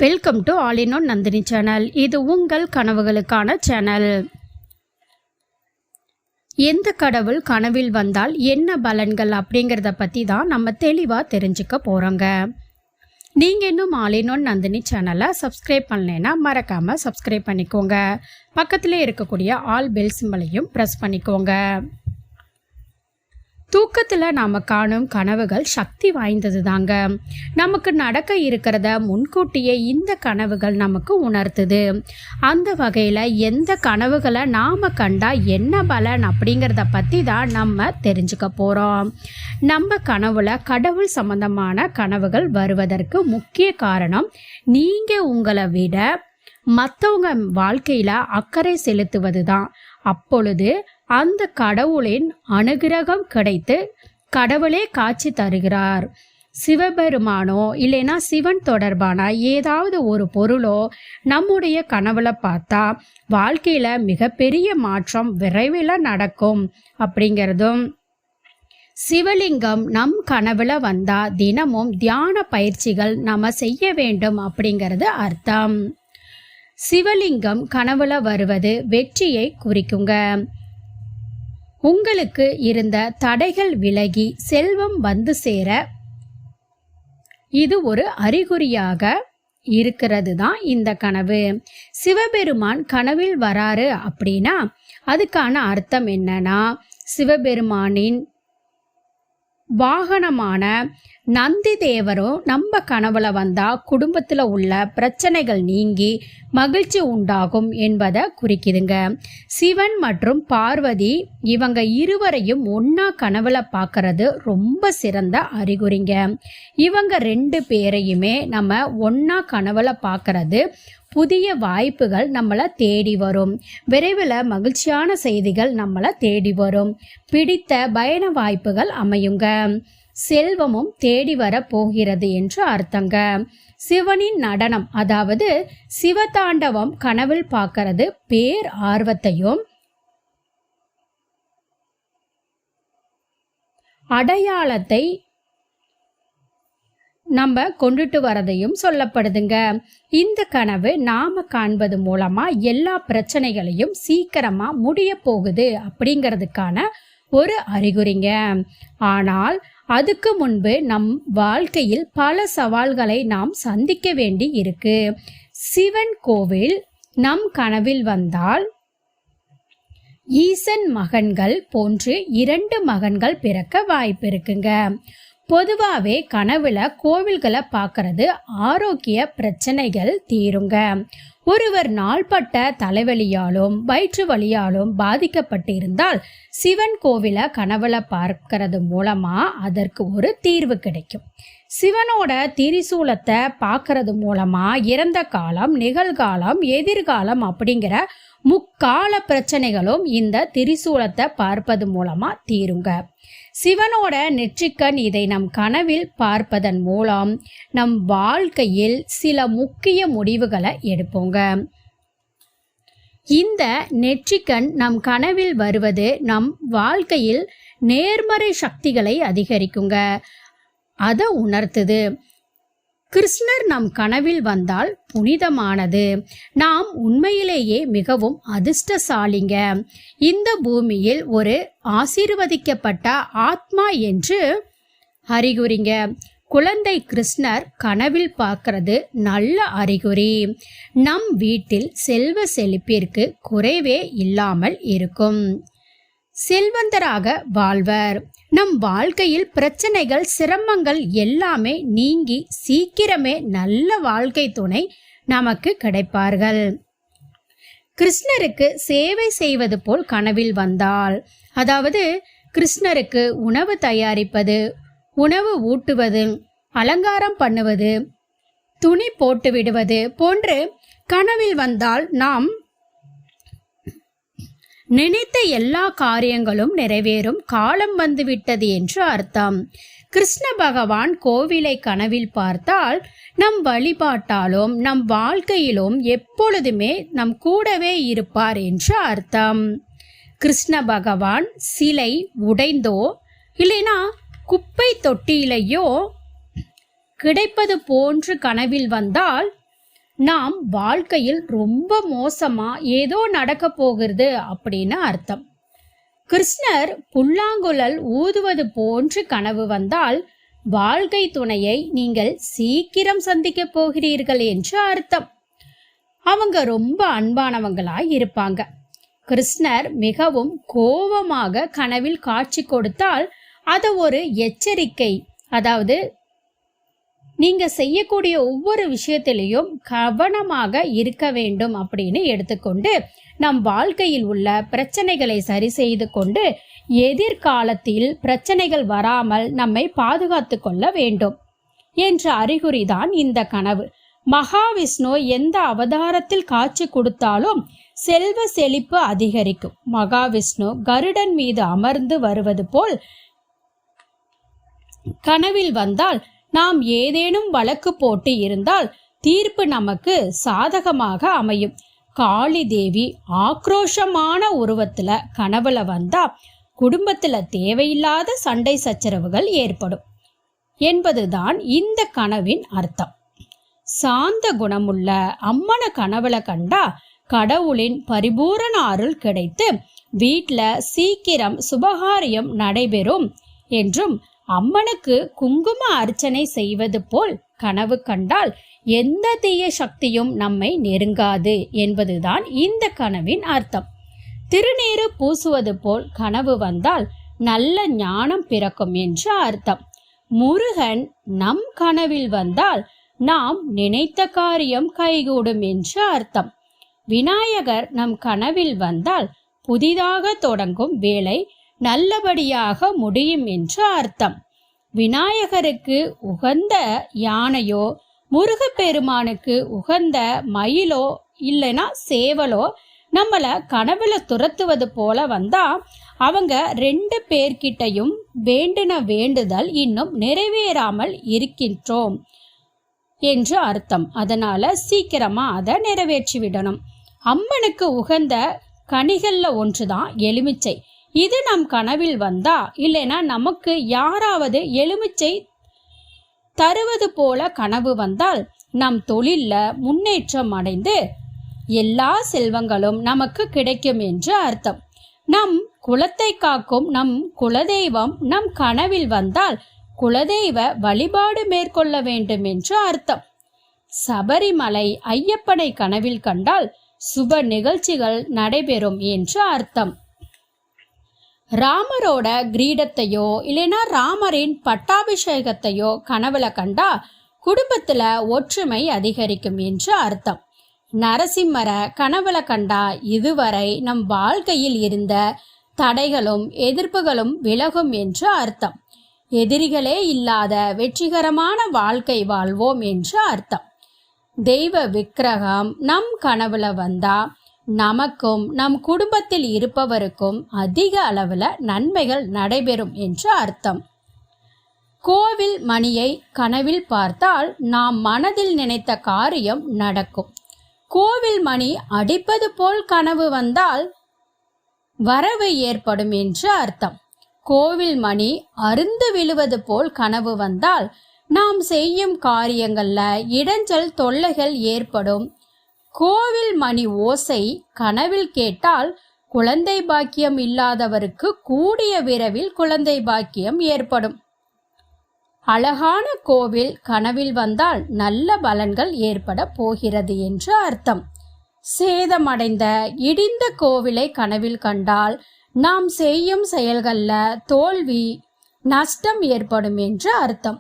Welcome to all in one Nandini channel. இது உங்கள் கனவுகளுக்கான channel. எந்த கடவுள் கனவில் வந்தால் என்ன பலன்கள் அப்படிங்கிறத பற்றி தான் நம்ம தெளிவாக தெரிஞ்சுக்க போகிறோங்க. நீங்கள் இன்னும் ஆல் இன் ஒன் நந்தினி சேனலை சப்ஸ்கிரைப் பண்ணலைன்னா மறக்காமல் சப்ஸ்கிரைப் பண்ணிக்கோங்க. பக்கத்திலே இருக்கக்கூடிய ஆல் பெல் சிம்பலையும் ப்ரெஸ் பண்ணிக்கோங்க. தூக்கத்தில் நாம் காணும் கனவுகள் சக்தி வாய்ந்தது தாங்க. நமக்கு நடக்க இருக்கிறத முன்கூட்டியே இந்த கனவுகள் நமக்கு உணர்த்துது. அந்த வகையில் எந்த கனவுகளை நாம் கண்டா என்ன பலன் அப்படிங்கிறத பற்றி தான் நம்ம தெரிஞ்சுக்க போகிறோம். நம்ம கனவுல கடவுள் சம்பந்தமான கனவுகள் வருவதற்கு முக்கிய காரணம் நீங்கள் உங்களை விட மற்றவங்க வாழ்க்கையில் அக்கறை செலுத்துவது தான். அப்பொழுது அந்த கடவுளின் அனுகிரகம் கிடைத்து கடவுளே காட்சி தருகிறார். சிவபெருமானோ இல்லைன்னா சிவன் தொடர்பான ஏதாவது ஒரு பொருளோ நம்முடைய கனவுல பார்த்தா வாழ்க்கையில மிகப்பெரிய மாற்றம் விரைவில் நடக்கும் அப்படிங்கிறதும், சிவலிங்கம் நம் கனவுல வந்தா தினமும் தியான பயிற்சிகள் நம்ம செய்ய வேண்டும் அப்படிங்கிறது அர்த்தம். சிவலிங்கம் கனவுல வருவது வெற்றியை குறிக்குங்க. உங்களுக்கு இருந்த தடைகள் விலகி செல்வம் வந்து சேர இது ஒரு அறிகுறியாக இருக்கிறது தான் இந்த கனவு. சிவபெருமான் கனவில் வராரு அப்படின்னா அதுக்கான அர்த்தம் என்னன்னா, சிவபெருமானின் வாகனமான நந்தி தேவரும் நம்ம கனவுல வந்தா குடும்பத்தில் உள்ள பிரச்சனைகள் நீங்கி மகிழ்ச்சி உண்டாகும் என்பதை குறிக்குதுங்க. சிவன் மற்றும் பார்வதி இவங்க இருவரையும் ஒன்னா கனவுல பார்க்கறது ரொம்ப சிறந்த அறிகுறிங்க. இவங்க 2 பேரையுமே நம்ம ஒன்னா கனவுல பார்க்கறது புதிய வாய்ப்புகள் நம்மளை தேடி வரும். விரைவில் மகிழ்ச்சியான செய்திகள் நம்மளை தேடி வரும். பிடித்த பயண வாய்ப்புகள் அமையுங்க. செல்வமும் தேடி வர போகிறது என்று அர்த்தங்க. சிவனின் நடனம் அதாவது சிவதாண்டவம் கனவில் பார்க்கறது பேர் ஆர்வத்தையும் அடையாளத்தை நம்ம கொண்டுட்டு வரதையும் சொல்லப்படுதுங்க. இந்த கனவு நாம காண்பது மூலமா எல்லா பிரச்சனைகளையும் சீக்கிரமா முடிய போகுது அப்படிங்கிறதுக்கான ஒரு அறிகுறிங்க. ஆனால் அதுக்கு முன்பு நம் வாழ்க்கையில் பல சவால்களை நாம் சந்திக்க வேண்டி இருக்கு. சிவன் கோவில் நம் கனவில் வந்தால் ஈசன் மகன்கள் போன்று 2 மகன்கள் பிறக்க வாய்ப்பு இருக்குங்க. பொதுவாகவே கனவுல கோவில்களை பார்க்கறது ஆரோக்கிய பிரச்சனைகள் தீருங்க. ஒருவர் நாள்பட்ட தலைவலியாலும் வயிற்று வலியாலும் பாதிக்கப்பட்டிருந்தால் சிவன் கோவில கனவுல பார்க்கறது மூலமா அதற்கு ஒரு தீர்வு கிடைக்கும். சிவனோட திரிசூலத்தை பார்க்கறது மூலமா இறந்த காலம், நிகழ்காலம், எதிர்காலம் அப்படிங்கிற முக்கால பிரச்சனைகளும் இந்த திரிசூலத்தை பார்ப்பது மூலமா தீருங்க. சிவனோட நெற்றிக்கண் இதை நம் கனவில் பார்ப்பதன் மூலம் நம் வாழ்க்கையில் சில முக்கிய முடிவுகளை எடுப்போங்க. இந்த நெற்றிக்கண் நம் கனவில் வருவது நம் வாழ்க்கையில் நேர்மறை சக்திகளை அதிகரிக்குங்க. அதை உணர்த்துது. கிருஷ்ணர் நம் கனவில் வந்தால் புனிதமானது. நாம் உண்மையிலேயே மிகவும் அதிர்ஷ்டசாலிங்க. இந்த பூமியில் ஒரு ஆசீர்வதிக்கப்பட்ட ஆத்மா என்று அறிகுறிங்க. குழந்தை கிருஷ்ணர் கனவில் பார்க்கறது நல்ல அறிகுறி. நம் வீட்டில் செல்வ செழிப்பிற்கு குறைவே இல்லாமல் இருக்கும். செல்வந்தராக வாழ்வர். நம் வாழ்க்கையில் பிரச்சனைகள், சிரமங்கள் எல்லாமே நீங்கி சீக்கிரமே நல்ல வாழ்க்கை துணை நமக்கு கிடைப்பார்கள். கிருஷ்ணருக்கு சேவை செய்வது போல் கனவில் வந்தால், அதாவது கிருஷ்ணருக்கு உணவு தயாரிப்பது, உணவு ஊட்டுவது, அலங்காரம் பண்ணுவது, துணி போட்டு விடுவது போன்று கனவில் வந்தால் நாம் நினைத்த எல்லா காரியங்களும் நிறைவேறும் காலம் வந்துவிட்டது என்று அர்த்தம். கிருஷ்ண பகவான் கோவிலை கனவில் பார்த்தால் நம் வழிபாட்டாலும் நம் வாழ்க்கையிலும் எப்பொழுதுமே நம் கூடவே இருப்பார் என்று அர்த்தம். கிருஷ்ண பகவான் சிலை உடைந்தோ இல்லைனா குப்பை தொட்டியிலையோ கிடைப்பது போன்று கனவில் வந்தால் நாம் வாழ்க்கையில் ரொம்ப மோசமா ஏதோ நடக்க போகிறது அப்படின்னு அர்த்தம். கிருஷ்ணர் புல்லாங்குழல் ஊதுவது போன்று கனவு வந்தால் வாழ்க்கை துணையை நீங்கள் சீக்கிரம் சந்திக்க போகிறீர்கள் என்று அர்த்தம். அவங்க ரொம்ப அன்பானவங்களாய் இருப்பாங்க. கிருஷ்ணர் மிகவும் கோபமாக கனவில் காட்சி கொடுத்தால் அது ஒரு எச்சரிக்கை. அதாவது நீங்க செய்யக்கூடிய ஒவ்வொரு விஷயத்திலையும் கவனமாக இருக்க வேண்டும் அப்படின்னு எடுத்துக்கொண்டு நம் வாழ்க்கையில் உள்ள பிரச்சனைகளை சரி செய்து கொண்டு எதிர்காலத்தில் பிரச்சனைகள் வராமல் நம்மை பாதுகாத்து கொள்ள வேண்டும் என்ற அறிகுறிதான் இந்த கனவு. மகாவிஷ்ணு எந்த அவதாரத்தில் காட்சி கொடுத்தாலும் செல்வ செழிப்பு அதிகரிக்கும். மகாவிஷ்ணு கருடன் மீது அமர்ந்து வருவது போல் கனவில் வந்தால், நாம் ஏதேனும் வழக்கு போட்டு இருந்தால் தீர்ப்பு நமக்கு சாதகமாக அமையும். காளி தேவி ஆக்ரோஷமான உருவத்துல கனவுல வந்தா குடும்பத்துல தேவையில்லாத சண்டை சச்சரவுகள் ஏற்படும் என்பதுதான் இந்த கனவின் அர்த்தம். சாந்த குணமுள்ள அம்மனை கனவுல கண்டா கடவுளின் பரிபூரண அருள் கிடைத்து வீட்ல சீக்கிரம் சுபகாரியம் நடைபெறும் என்றும், அம்மனுக்கு குங்கும அர்ச்சனை செய்வது போல் கனவு கண்டால் எந்த தீய சக்தியும் நம்மை நெருங்காது என்பதுதான் இந்த கனவின் அர்த்தம். திருநீறு பூசுவது போல் கனவு வந்தால் நல்ல ஞானம் பிறக்கும் என்று அர்த்தம். முருகன் நம் கனவில் வந்தால் நாம் நினைத்த காரியம் கைகூடும் என்று அர்த்தம். விநாயகர் நம் கனவில் வந்தால் புதிதாக தொடங்கும் வேலை நல்லபடியாக முடியும் என்று அர்த்தம். விநாயகருக்கு உகந்த யானையோ, முருகப்பெருமானுக்கு உகந்த மயிலோ இல்லைன்னா சேவலோ நம்மளை கனவுல துரத்துவது போல வந்தா அவங்க 2 பேர்கிட்டையும் வேண்டின வேண்டுதல் இன்னும் நிறைவேறாமல் இருக்கின்றோம் என்று அர்த்தம். அதனால சீக்கிரமா அதை நிறைவேற்றி விடணும். அம்மனுக்கு உகந்த கனிகள்ல ஒன்றுதான் எலுமிச்சை. இது நம் கனவில் வந்தா இல்லைன்னா நமக்கு யாராவது எலுமிச்சை தருவது போல கனவு வந்தால் நம் தொழில்ல முன்னேற்றம் அடைந்து எல்லா செல்வங்களும் நமக்கு கிடைக்கும் என்று அர்த்தம். நம் குலத்தை காக்கும் நம் குலதெய்வம் நம் கனவில் வந்தால் குலதெய்வ வழிபாடு மேற்கொள்ள வேண்டும் என்று அர்த்தம். சபரிமலை ஐயப்பனை கனவில் கண்டால் சுப நிகழ்ச்சிகள் நடைபெறும் என்று அர்த்தம். ராமரோட கிரீடத்தையோ இல்லைன்னா ராமரின் பட்டாபிஷேகத்தையோ கனவுல கண்டா குடும்பத்துல ஒற்றுமை அதிகரிக்கும் என்று அர்த்தம். நரசிம்மரை கனவுல கண்டா இதுவரை நம் வாழ்க்கையில் இருந்த தடைகளும் எதிர்ப்புகளும் விலகும் என்று அர்த்தம். எதிரிகளே இல்லாத வெற்றிகரமான வாழ்க்கை வாழ்வோம் என்று அர்த்தம். தெய்வ விக்கிரகம் நம் கனவுல வந்தா நமக்கும் நம் குடும்பத்தில் இருப்பவருக்கும் அதிக அளவுல நன்மைகள் நடைபெறும் என்று அர்த்தம். கோவில் மணியை கனவில் பார்த்தால் நாம் மனதில் நினைத்த காரியம் நடக்கும். கோவில் மணி அடிப்பது போல் கனவு வந்தால் வரவு ஏற்படும் என்று அர்த்தம். கோவில் மணி அருந்து விழுவது போல் கனவு வந்தால் நாம் செய்யும் காரியங்கள்ல இடைஞ்சல் தொல்லைகள் ஏற்படும். கோவில் மணி ஓசை கனவில் கேட்டால் குழந்தை பாக்கியம் இல்லாதவருக்கு கூடிய விரைவில் குழந்தை பாக்கியம் ஏற்படும். அழகான கோவில் கனவில் வந்தால் நல்ல பலன்கள் ஏற்பட போகிறது என்று அர்த்தம். சேதமடைந்த இடிந்த கோவிலை கனவில் கண்டால் நாம் செய்யும் செயல்கள்ல தோல்வி நஷ்டம் ஏற்படும் என்று அர்த்தம்.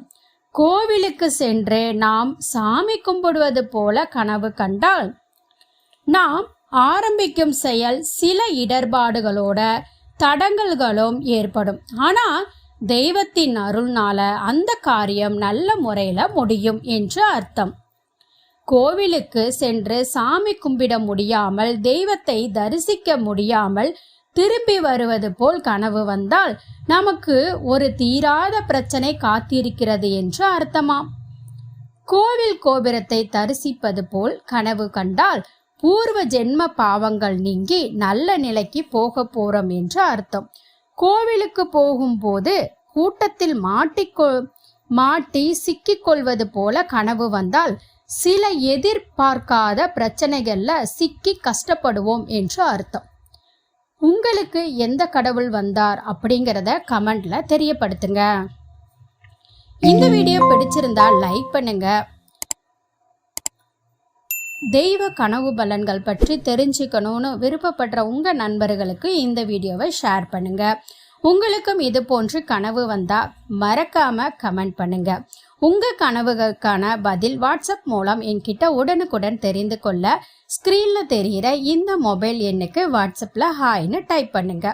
கோவிலுக்கு சென்று நாம் சாமி கும்பிடுவது போல கனவு கண்டால் நாம் ஆரம்பிக்கும் செயல் சில இடர்பாடுகளோட தடங்கல்களும் ஏற்படும். ஆனா தெய்வத்தின் அருள்னால அந்த காரியம் நல்ல முறையில முடியும் என்று அர்த்தம். கோவிலுக்கு சென்று சாமி கும்பிட முடியாமல் தெய்வத்தை தரிசிக்க முடியாமல் திரும்பி வருவது போல் கனவு வந்தால் நமக்கு ஒரு தீராத பிரச்சனை காத்திருக்கிறது என்று அர்த்தமாம். கோவில் கோபுரத்தை தரிசிப்பது போல் கனவு கண்டால் பூர்வ ஜென்ம பாவங்கள் நீங்கி நல்ல நிலைக்கு போக போறோம் என்று அர்த்தம். கோவிலுக்கு போகும்போது கூட்டத்தில் மாட்டி சிக்கிக் கொள்வது போல கனவு வந்தால் சில எதிர்பார்க்காத பிரச்சனைகளில் சிக்கி கஷ்டப்படுவோம் என்று அர்த்தம். உங்களுக்கு எந்த கடவுள் வந்தார் அப்படிங்கிறத கமெண்ட்ல தெரியப்படுத்துங்க. இந்த வீடியோ பிடிச்சிருந்தா லைக் பண்ணுங்க. தெய்வ கனவு பலன்கள் பற்றி தெரிஞ்சுக்கணும்னு விருப்பப்படுற உங்கள் நண்பர்களுக்கு இந்த வீடியோவை ஷேர் பண்ணுங்க. உங்களுக்கும் இது போன்று கனவு வந்தால் மறக்காமல் கமெண்ட் பண்ணுங்க. உங்கள் கனவுகளுக்கான பதில் வாட்ஸ்அப் மூலம் என்கிட்ட உடனுக்குடன் தெரிந்து கொள்ள ஸ்க்ரீனில் தெரிகிற இந்த மொபைல் எண்ணுக்கு வாட்ஸ்அப்பில் ஹாய்னு டைப் பண்ணுங்க.